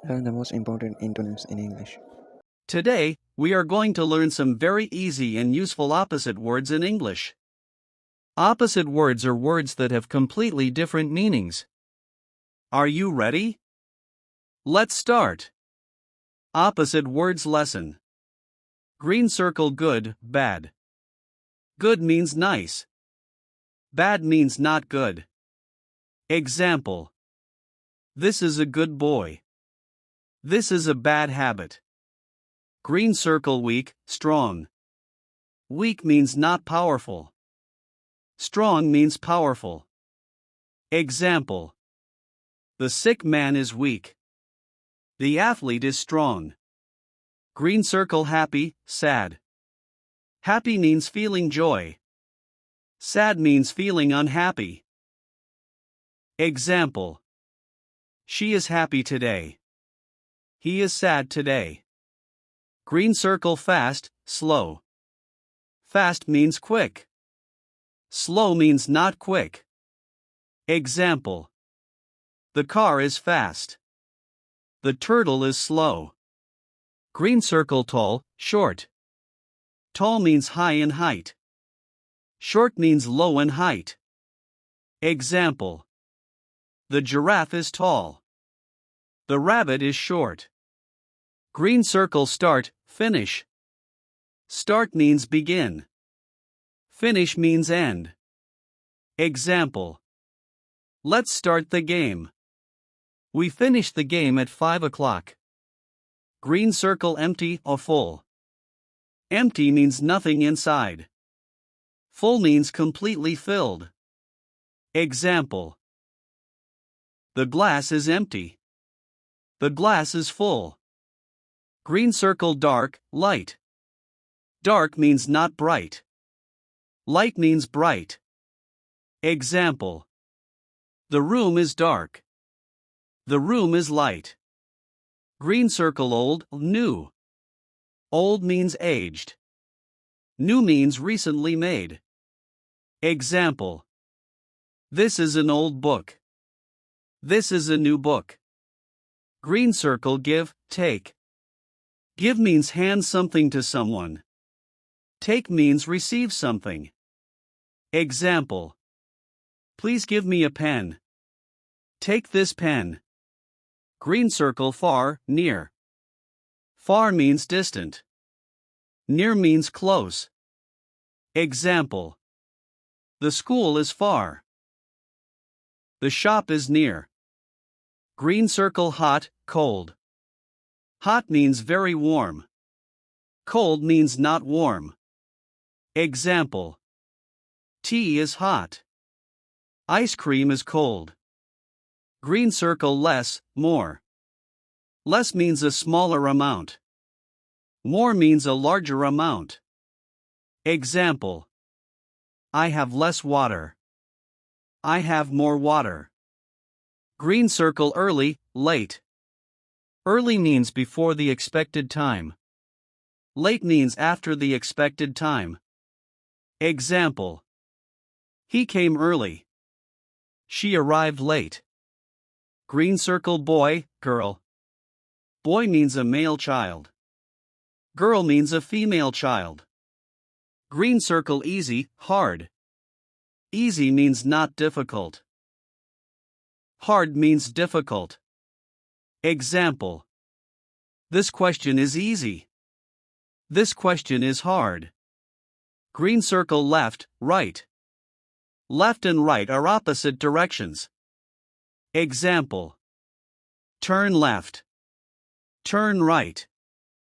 Learn the most important antonyms in English. Today, we are going to learn some very easy and useful opposite words in English. Opposite words are words that have completely different meanings. Are you ready? Let's start. Opposite words lesson. Green circle good, bad. Good means nice. Bad means not good. Example. This is a good boy. This is a bad habit. Green circle weak, strong. Weak means not powerful. Strong means powerful. Example. The sick man is weak. The athlete is strong. Green circle happy, sad. Happy means feeling joy. Sad means feeling unhappy. Example. She is happy today. He is sad today. Green circle fast, slow. Fast means quick. Slow means not quick. Example. The car is fast. The turtle is slow. Green circle tall, short. Tall means high in height. Short means low in height. Example. The giraffe is tall. The rabbit is short. Green circle start, finish. Start means begin. Finish means end. Example. Let's start the game. We finished the game at 5 o'clock. Green circle empty or full. Empty means nothing inside. Full means completely filled. Example. The glass is empty. The glass is full. Green circle dark, light. Dark means not bright. Light means bright. Example. The room is dark. The room is light. Green circle old, new. Old means aged. New means recently made. Example. This is an old book. This is a new book. Green circle give, take. Give means hand something to someone. Take means receive something. Example. Please give me a pen. Take this pen. Green circle far, near. Far means distant. Near means close. Example. The school is far. The shop is near. Green circle hot, cold. Hot means very warm. Cold means not warm. Example. Tea is hot. Ice cream is cold. Green circle less, more. Less means a smaller amount. More means a larger amount. Example. I have less water. I have more water. Green circle early, late. Early means before the expected time. Late means after the expected time. Example. He came early. She arrived late. Green circle boy, girl. Boy means a male child. Girl means a female child. Green circle easy, hard. Easy means not difficult. Hard means difficult. Example. This question is easy. This question is hard. Green circle left, right. Left and right are opposite directions. Example. Turn left. Turn right.